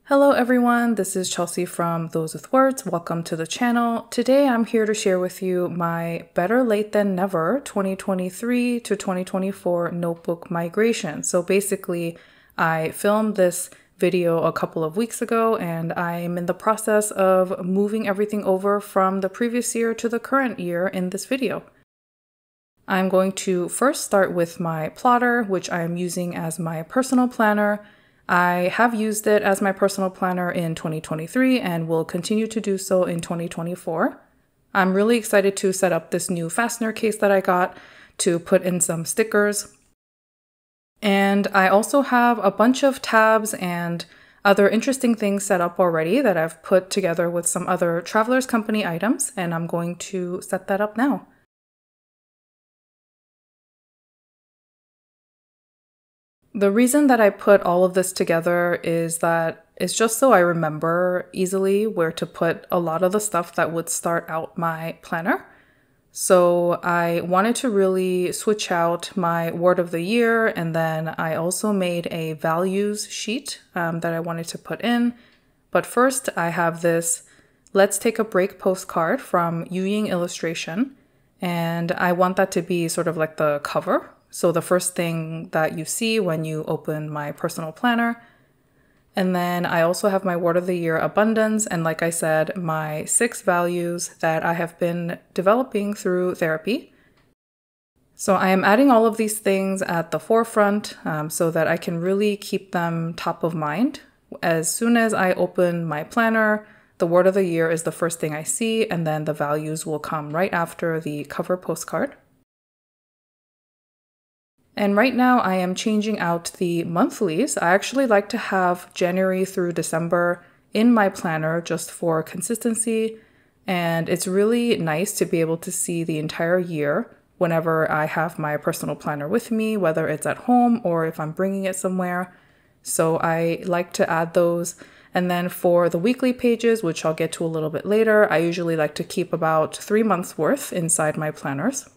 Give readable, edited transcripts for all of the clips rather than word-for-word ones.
Hello everyone, this is Chelsea from Those with Words. Welcome to the channel. Today I'm here to share with you my Better Late Than Never 2023 to 2024 notebook migration. So basically, I filmed this video a couple of weeks ago and I'm in the process of moving everything over from the previous year to the current year in this video. I'm going to first start with my plotter, which I am using as my personal planner. I have used it as my personal planner in 2023 and will continue to do so in 2024. I'm really excited to set up this new fastener case that I got to put in some stickers. And I also have a bunch of tabs and other interesting things set up already that I've put together with some other Travelers Company items, and I'm going to set that up now. The reason that I put all of this together is that it's just so I remember easily where to put a lot of the stuff that would start out my planner. So I wanted to really switch out my word of the year, and then I also made a values sheet that I wanted to put in. But first I have this Let's Take a Break postcard from Yu Ying Illustration, and I want that to be sort of like the cover. So the first thing that you see when you open my personal planner. And then I also have my word of the year, abundance. And like I said, my 6 values that I have been developing through therapy. So I am adding all of these things at the forefront so that I can really keep them top of mind. As soon as I open my planner, the word of the year is the first thing I see, and then the values will come right after the cover postcard. And right now I am changing out the monthlies. I actually like to have January through December in my planner just for consistency. And it's really nice to be able to see the entire year whenever I have my personal planner with me, whether it's at home or if I'm bringing it somewhere. So I like to add those. And then for the weekly pages, which I'll get to a little bit later, I usually like to keep about 3 months worth inside my planners.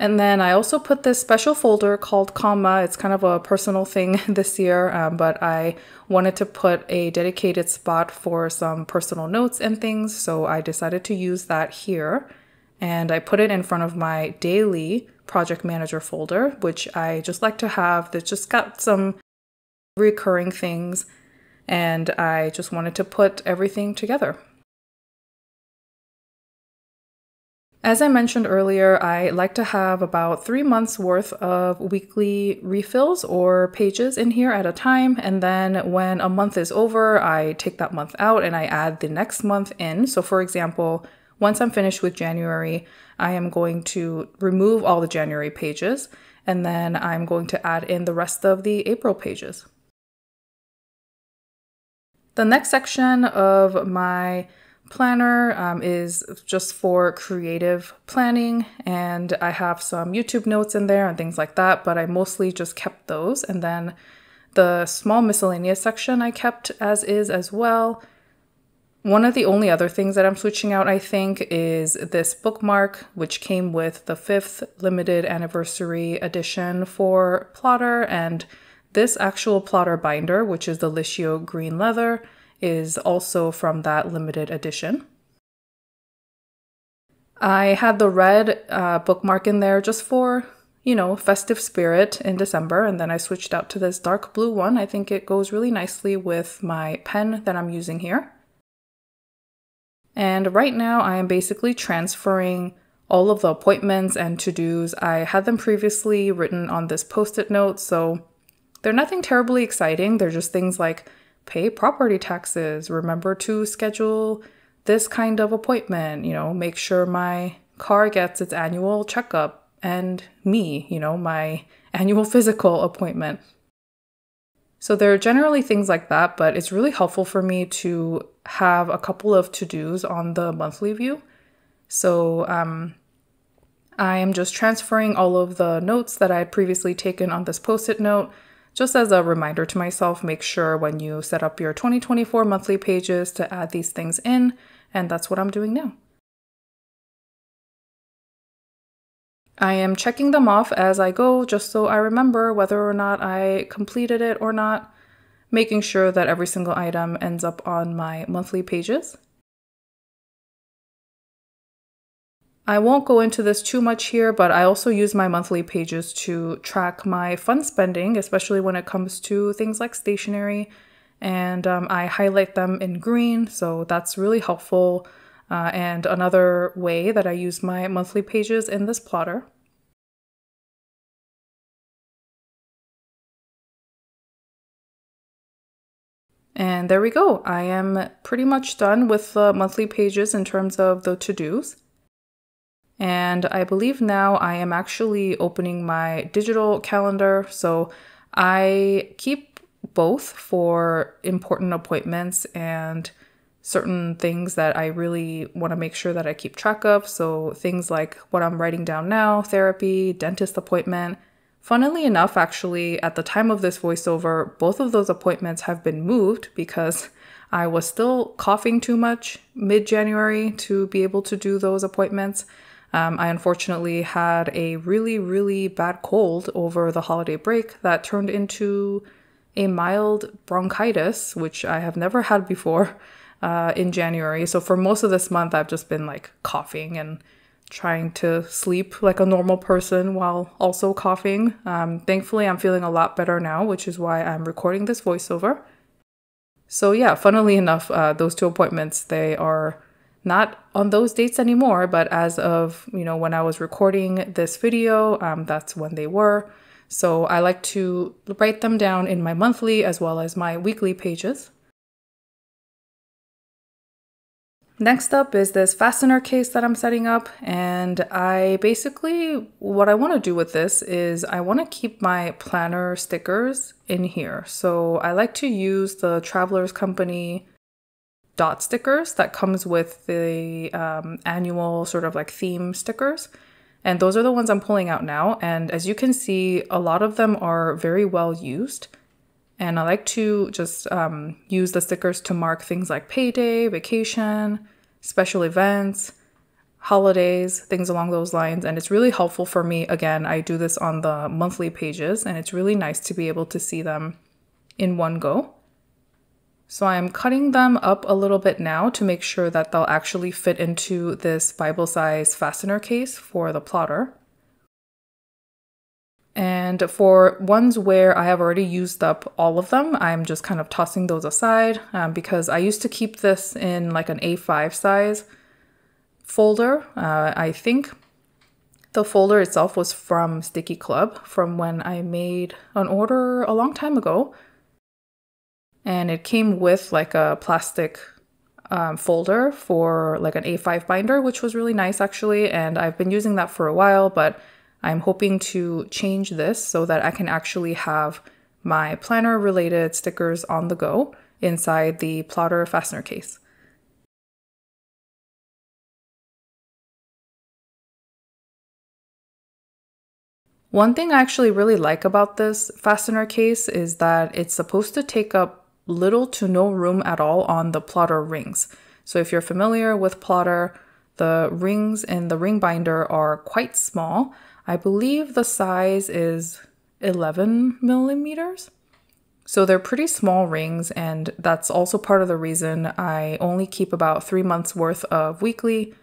And then I also put this special folder called Comma. It's kind of a personal thing this year, but I wanted to put a dedicated spot for some personal notes and things, so I decided to use that here. And I put it in front of my daily project manager folder, which I just like to have that just got some recurring things, and I just wanted to put everything together. As I mentioned earlier, I like to have about 3 months worth of weekly refills or pages in here at a time. And then when a month is over, I take that month out and I add the next month in. So for example, once I'm finished with January, I am going to remove all the January pages, and then I'm going to add in the rest of the April pages. The next section of my planner is just for creative planning, and I have some YouTube notes in there and things like that, but I mostly just kept those. And then the small miscellaneous section I kept as is as well. One of the only other things that I'm switching out, I think, is this bookmark, which came with the 5th limited anniversary edition for plotter, and this actual plotter binder, which is the Licio green leather, is also from that limited edition. I had the red bookmark in there just for, festive spirit in December, and then I switched out to this dark blue one. I think it goes really nicely with my pen that I'm using here. And right now I am basically transferring all of the appointments and to-dos. I had them previously written on this post-it note, so they're nothing terribly exciting. They're just things like pay property taxes, remember to schedule this kind of appointment, make sure my car gets its annual checkup, and me, my annual physical appointment. So there are generally things like that, but it's really helpful for me to have a couple of to-dos on the monthly view. So I am just transferring all of the notes that I had previously taken on this post-it note. Just as a reminder to myself, make sure when you set up your 2024 monthly pages to add these things in, and that's what I'm doing now. I am checking them off as I go just so I remember whether or not I completed it or not. making sure that every single item ends up on my monthly pages. I won't go into this too much here, but I also use my monthly pages to track my fun spending, especially when it comes to things like stationery. And I highlight them in green, so that's really helpful. And another way that I use my monthly pages in this plotter. And there we go. I am pretty much done with the monthly pages in terms of the to-dos. And I believe now I am actually opening my digital calendar. So I keep both for important appointments and certain things that I really want to make sure that I keep track of. So things like what I'm writing down now, therapy, dentist appointment. Funnily enough, actually, at the time of this voiceover, both of those appointments have been moved because I was still coughing too much mid-January to be able to do those appointments. I unfortunately had a really, really bad cold over the holiday break that turned into a mild bronchitis, which I have never had before in January. So for most of this month, I've just been like coughing and trying to sleep like a normal person while also coughing. Thankfully, I'm feeling a lot better now, which is why I'm recording this voiceover. So yeah, funnily enough, those two appointments, they are not on those dates anymore, but as of, when I was recording this video, that's when they were. So I like to write them down in my monthly as well as my weekly pages. Next up is this fastener case that I'm setting up, and what I want to do with this is I want to keep my planner stickers in here. So I like to use the Travelers Company dot stickers that comes with the annual sort of like theme stickers. And those are the ones I'm pulling out now. And as you can see, a lot of them are very well used. And I like to just use the stickers to mark things like payday, vacation, special events, holidays, things along those lines. And it's really helpful for me. Again, I do this on the monthly pages, and it's really nice to be able to see them in one go. So I'm cutting them up a little bit now to make sure that they'll actually fit into this Bible-size fastener case for the plotter. And for ones where I have already used up all of them, I'm just kind of tossing those aside because I used to keep this in like an A5 size folder. I think the folder itself was from Sticky Club from when I made an order a long time ago. And it came with like a plastic folder for like an A5 binder, which was really nice actually. And I've been using that for a while, but I'm hoping to change this so that I can actually have my planner related stickers on the go inside the plotter fastener case. One thing I actually really like about this fastener case is that it's supposed to take up little to no room at all on the plotter rings. So if you're familiar with plotter, the rings in the ring binder are quite small. I believe the size is 11 millimeters. So they're pretty small rings, and that's also part of the reason I only keep about 3 months worth of weekly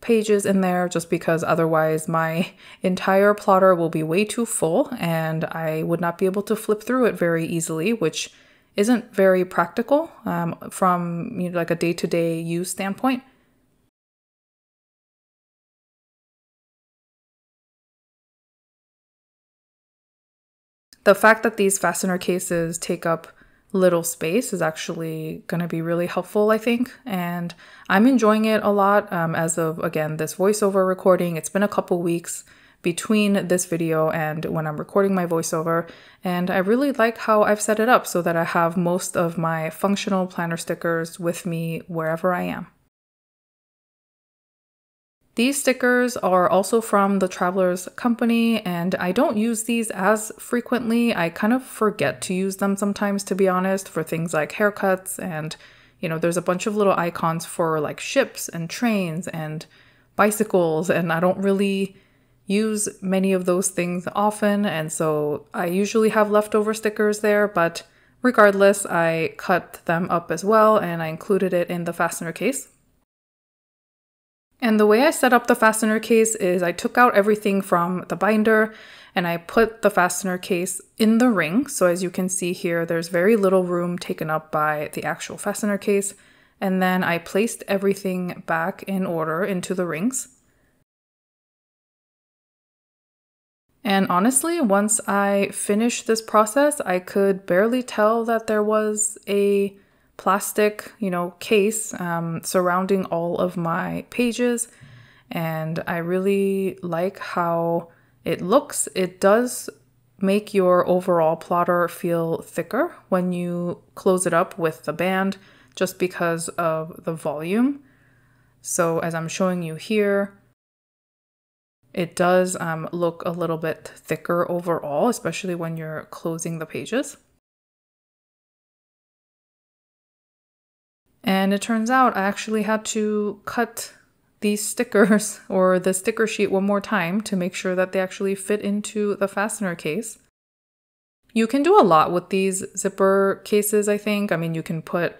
pages in there, just because otherwise my entire plotter will be way too full and I would not be able to flip through it very easily, which isn't very practical from like a day-to-day use standpoint. The fact that these fastener cases take up little space is actually going to be really helpful, I think. And I'm enjoying it a lot as of, again, this voiceover recording. It's been a couple weeks between this video and when I'm recording my voiceover. And I really like how I've set it up so that I have most of my functional planner stickers with me wherever I am. These stickers are also from the Travelers Company, and I don't use these as frequently. I kind of forget to use them sometimes, to be honest, for things like haircuts, and there's a bunch of little icons for like ships and trains and bicycles, and I don't really use many of those things often, and so I usually have leftover stickers there, but Regardless, I cut them up as well and I included it in the fastener case. And the way I set up the fastener case is I took out everything from the binder and I put the fastener case in the ring. So as you can see here, there's very little room taken up by the actual fastener case. And then I placed everything back in order into the rings. And honestly, once I finished this process, I could barely tell that there was a plastic, case surrounding all of my pages. And I really like how it looks. It does make your overall plotter feel thicker when you close it up with the band, just because of the volume. So as I'm showing you here, it does look a little bit thicker overall, especially when you're closing the pages. And it turns out I actually had to cut these stickers or the sticker sheet one more time to make sure that they actually fit into the fastener case. You can do a lot with these zipper cases, I think. I mean, you can put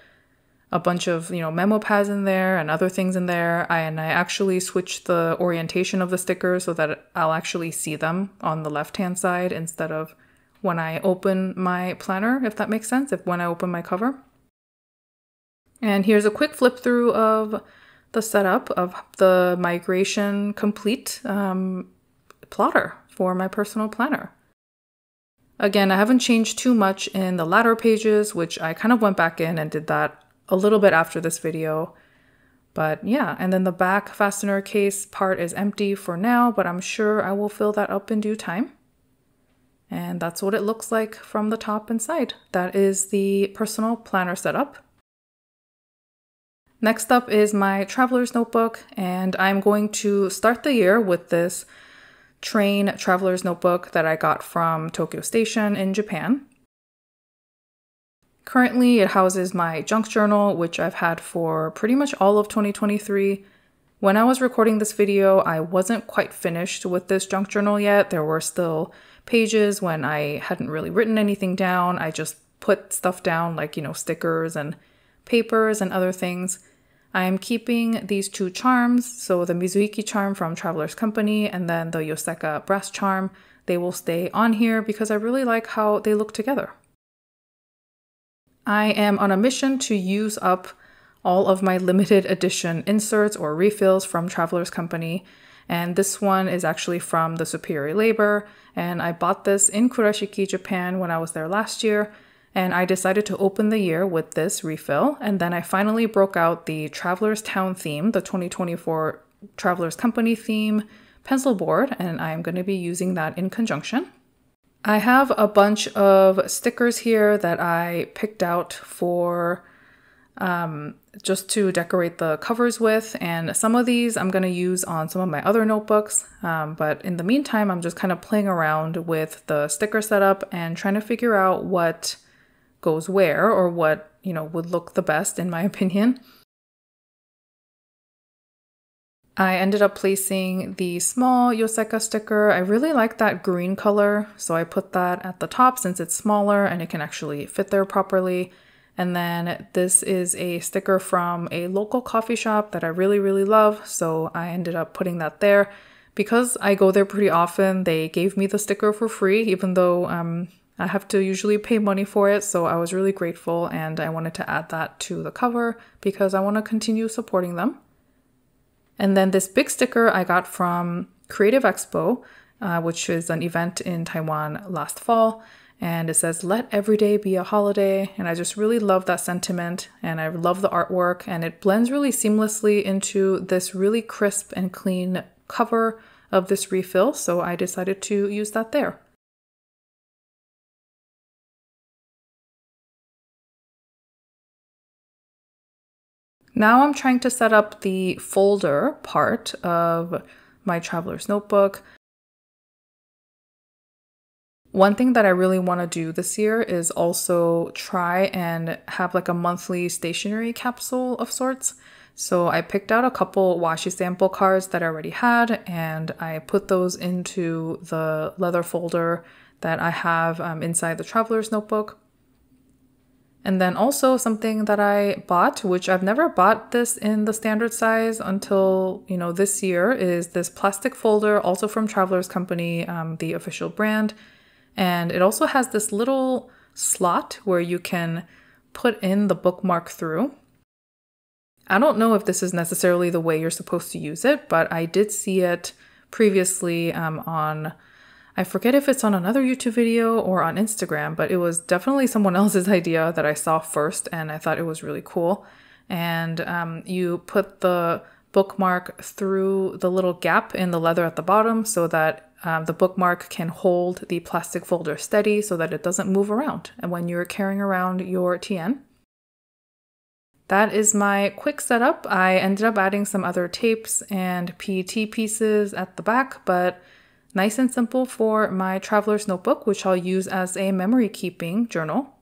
a bunch of, memo pads in there and other things in there. I actually switched the orientation of the stickers so that I'll actually see them on the left-hand side instead of when I open my planner, if that makes sense, when I open my cover. And here's a quick flip through of the setup of the Migration Complete plotter for my personal planner. Again, I haven't changed too much in the latter pages, which I kind of went back in and did that a little bit after this video. But yeah, and then the back fastener case part is empty for now, but I'm sure I will fill that up in due time. And that's what it looks like from the top and side. That is the personal planner setup. Next up is my traveler's notebook, and I'm going to start the year with this train traveler's notebook that I got from Tokyo Station in Japan. Currently, it houses my junk journal, which I've had for pretty much all of 2023. When I was recording this video, I wasn't quite finished with this junk journal yet. There were still pages when I hadn't really written anything down. I just put stuff down like, stickers and papers and other things. I'm keeping these two charms, so the Mizuiki charm from Traveler's Company and then the Yoseka brass charm. They will stay on here because I really like how they look together. I am on a mission to use up all of my limited edition inserts or refills from Traveler's Company, and this one is actually from the Superior Labor, and I bought this in Kurashiki, Japan when I was there last year. And I decided to open the year with this refill. And then I finally broke out the Traveler's Town theme, the 2024 Traveler's Company theme pencil board, and I'm going to be using that in conjunction. I have a bunch of stickers here that I picked out for just to decorate the covers with. And some of these I'm going to use on some of my other notebooks. But in the meantime, I'm just kind of playing around with the sticker setup and trying to figure out what goes where or what, would look the best in my opinion. I ended up placing the small Yoseka sticker. I really like that green color, so I put that at the top since it's smaller and it can actually fit there properly. And then this is a sticker from a local coffee shop that I really, really love, so I ended up putting that there. Because I go there pretty often, they gave me the sticker for free, even though I have to usually pay money for it, so I was really grateful and I wanted to add that to the cover because I want to continue supporting them. And then this big sticker I got from Creative Expo, which is an event in Taiwan last fall, and it says, "Let every day be a holiday," and I just really love that sentiment, and I love the artwork, and it blends really seamlessly into this really crisp and clean cover of this refill, so I decided to use that there. Now I'm trying to set up the folder part of my traveler's notebook. One thing that I really want to do this year is also try and have like a monthly stationery capsule of sorts. So I picked out a couple washi sample cards that I already had, and I put those into the leather folder that I have inside the traveler's notebook. And then also something that I bought, which I've never bought this in the standard size until, this year, is this plastic folder, also from Traveler's Company, the official brand. And it also has this little slot where you can put in the bookmark through. I don't know if this is necessarily the way you're supposed to use it, but I did see it previously on, I forget if it's on another YouTube video or on Instagram, but it was definitely someone else's idea that I saw first, and I thought it was really cool. And you put the bookmark through the little gap in the leather at the bottom so that the bookmark can hold the plastic folder steady so that it doesn't move around and when you're carrying around your TN. That is my quick setup. I ended up adding some other tapes and PET pieces at the back, but nice and simple for my traveler's notebook, which I'll use as a memory keeping journal.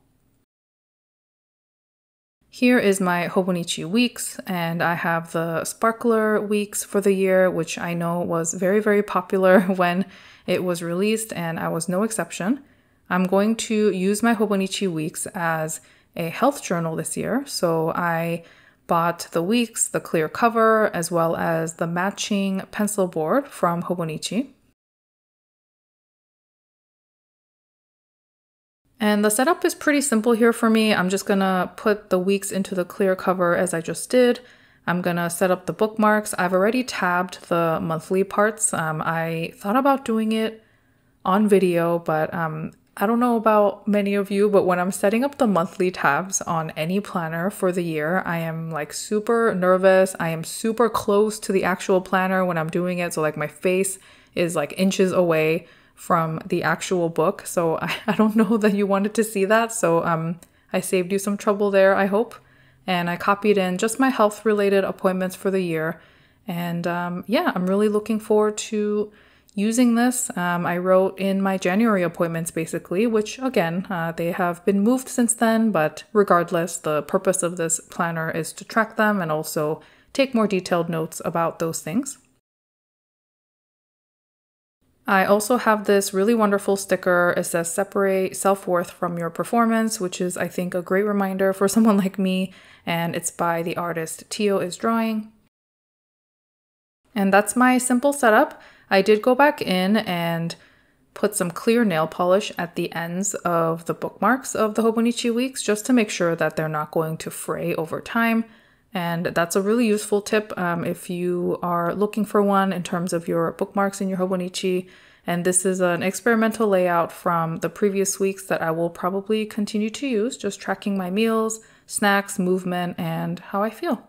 Here is my Hobonichi Weeks, and I have the Sparkler Weeks for the year, which I know was very, very popular when it was released, and I was no exception. I'm going to use my Hobonichi Weeks as a health journal this year, so I bought the Weeks, the clear cover, as well as the matching pencil board from Hobonichi. And the setup is pretty simple here for me. I'm just gonna put the Weeks into the clear cover as I just did. I'm gonna set up the bookmarks. I've already tabbed the monthly parts. I thought about doing it on video, but I don't know about many of you, but when I'm setting up the monthly tabs on any planner for the year, I am like super nervous. I am super close to the actual planner when I'm doing it. So like my face is like inches away from the actual book. So I don't know that you wanted to see that. So I saved you some trouble there, I hope. And I copied in just my health related appointments for the year. And yeah, I'm really looking forward to using this. I wrote in my January appointments basically, which again, they have been moved since then, but regardless, the purpose of this planner is to track them and also take more detailed notes about those things. I also have this really wonderful sticker. It says separate self-worth from your performance, which is I think a great reminder for someone like me, and it's by the artist Tio is Drawing. And that's my simple setup. I did go back in and put some clear nail polish at the ends of the bookmarks of the Hobonichi Weeks just to make sure that they're not going to fray over time. And that's a really useful tip if you are looking for one in terms of your bookmarks in your Hobonichi. And this is an experimental layout from the previous weeks that I will probably continue to use, just tracking my meals, snacks, movement, and how I feel.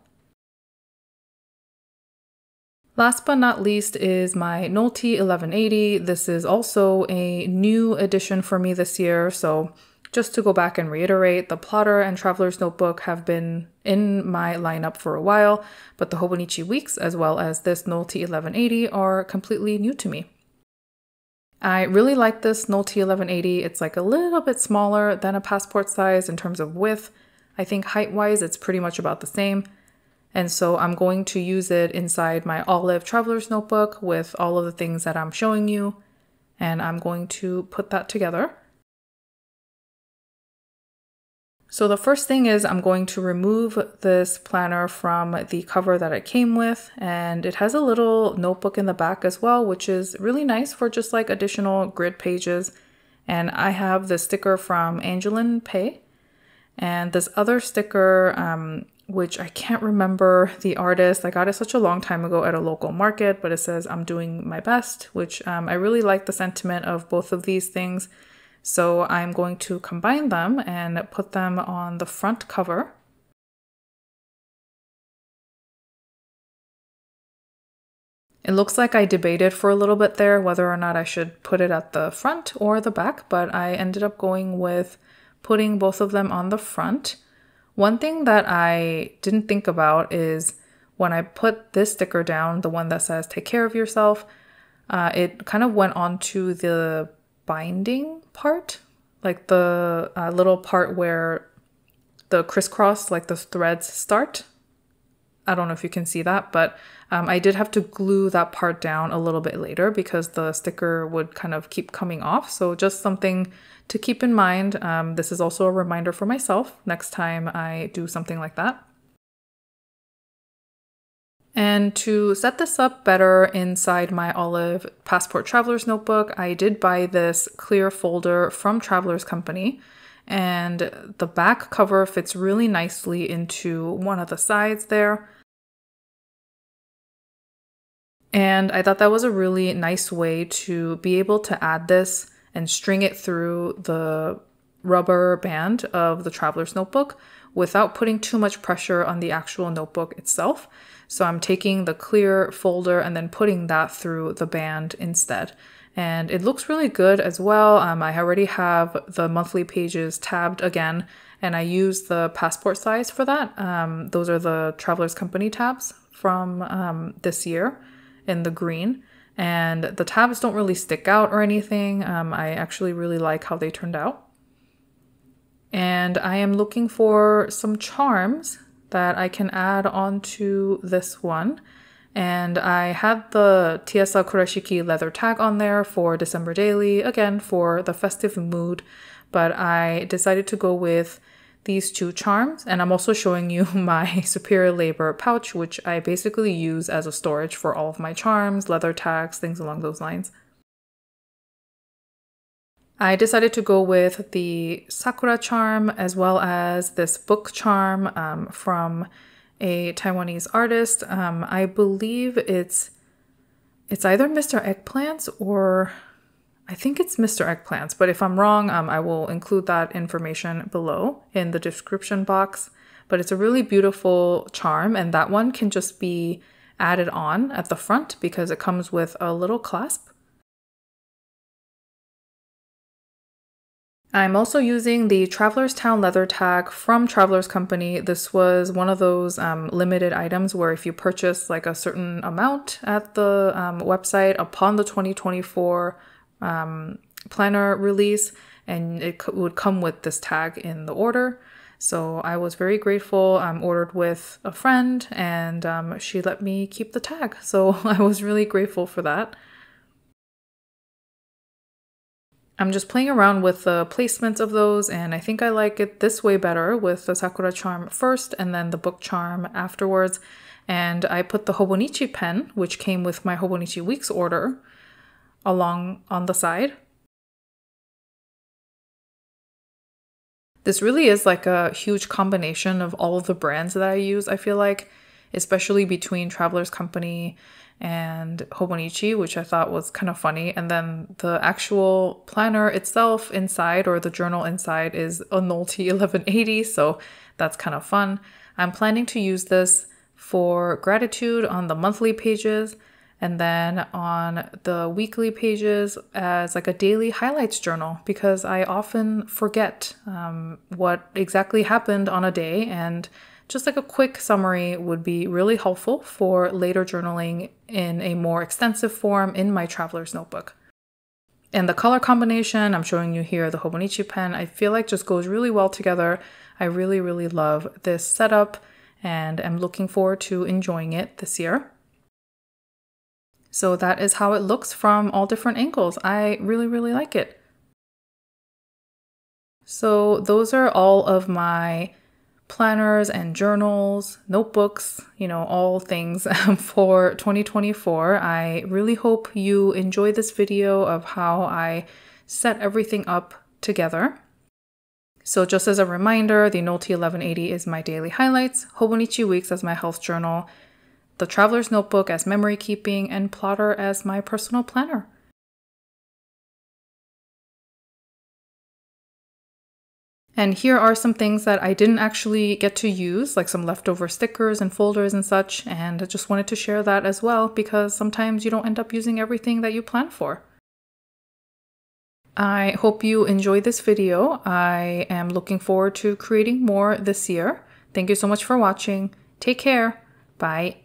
Last but not least is my Nolty 1180. This is also a new addition for me this year, so just to go back and reiterate, the Plotter and Traveler's Notebook have been in my lineup for a while, but the Hobonichi Weeks as well as this Nolty 1180 are completely new to me. I really like this Nolty 1180. It's like a little bit smaller than a passport size in terms of width. I think height-wise it's pretty much about the same. And so I'm going to use it inside my Olive Traveler's Notebook with all of the things that I'm showing you, and I'm going to put that together. So the first thing is I'm going to remove this planner from the cover that it came with, and it has a little notebook in the back as well, which is really nice for just like additional grid pages. And I have the sticker from Angelin Pei and this other sticker, which I can't remember the artist. I got it such a long time ago at a local market, but it says I'm doing my best, which I really like the sentiment of both of these things. So I'm going to combine them and put them on the front cover. It looks like I debated for a little bit there whether or not I should put it at the front or the back, but I ended up going with putting both of them on the front. One thing that I didn't think about is when I put this sticker down, the one that says take care of yourself, it kind of went onto the binding part, like the little part where the crisscross, like the threads start. I don't know if you can see that, but I did have to glue that part down a little bit later because the sticker would kind of keep coming off. So just something to keep in mind. This is also a reminder for myself next time I do something like that. And to set this up better inside my Olive Passport Traveler's Notebook, I did buy this clear folder from Traveler's Company. And the back cover fits really nicely into one of the sides there. And I thought that was a really nice way to be able to add this and string it through the rubber band of the Traveler's Notebook without putting too much pressure on the actual notebook itself. So I'm taking the clear folder and then putting that through the band instead. And it looks really good as well. I already have the monthly pages tabbed again, and I use the passport size for that. Those are the Traveler's Company tabs from this year in the green. And the tabs don't really stick out or anything. I actually really like how they turned out. And I am looking for some charms that I can add onto this one. And I had the Tiesa Kurashiki leather tag on there for December Daily, again for the festive mood, but I decided to go with these two charms. And I'm also showing you my Superior Labor pouch, which I basically use as a storage for all of my charms, leather tags, things along those lines. I decided to go with the Sakura charm as well as this book charm from a Taiwanese artist. I believe it's either Mr. Eggplants or I think it's Mr. Eggplants, but if I'm wrong, I will include that information below in the description box. But it's a really beautiful charm, and that one can just be added on at the front because it comes with a little clasp. I'm also using the Traveler's Town leather tag from Traveler's Company. This was one of those limited items where if you purchase like a certain amount at the website upon the 2024 planner release, and it would come with this tag in the order. So I was very grateful. Ordered with a friend, and she let me keep the tag. So I was really grateful for that. I'm just playing around with the placements of those, and I think I like it this way better with the Sakura charm first and then the book charm afterwards. And I put the Hobonichi pen, which came with my Hobonichi Weeks order, along on the side. This really is like a huge combination of all of the brands that I use, I feel like, especially between Traveler's Company and Hobonichi, which I thought was kind of funny. And then the actual planner itself inside, or the journal inside, is a Nolty 1180, so that's kind of fun. I'm planning to use this for gratitude on the monthly pages, and then on the weekly pages as like a daily highlights journal, because I often forget what exactly happened on a day, and just like a quick summary would be really helpful for later journaling in a more extensive form in my Traveler's Notebook. And the color combination, I'm showing you here, the Hobonichi pen, I feel like just goes really well together. I really, really love this setup and I'm looking forward to enjoying it this year. So that is how it looks from all different angles. I really, really like it. So those are all of my planners and journals, notebooks, all things for 2024. I really hope you enjoy this video of how I set everything up together. So just as a reminder, the Nolty 1180 is my daily highlights, Hobonichi Weeks as my health journal, the Traveler's Notebook as memory keeping, and Plotter as my personal planner. And here are some things that I didn't actually get to use, like some leftover stickers and folders and such, and I just wanted to share that as well because sometimes you don't end up using everything that you plan for. I hope you enjoyed this video. I am looking forward to creating more this year. Thank you so much for watching. Take care. Bye.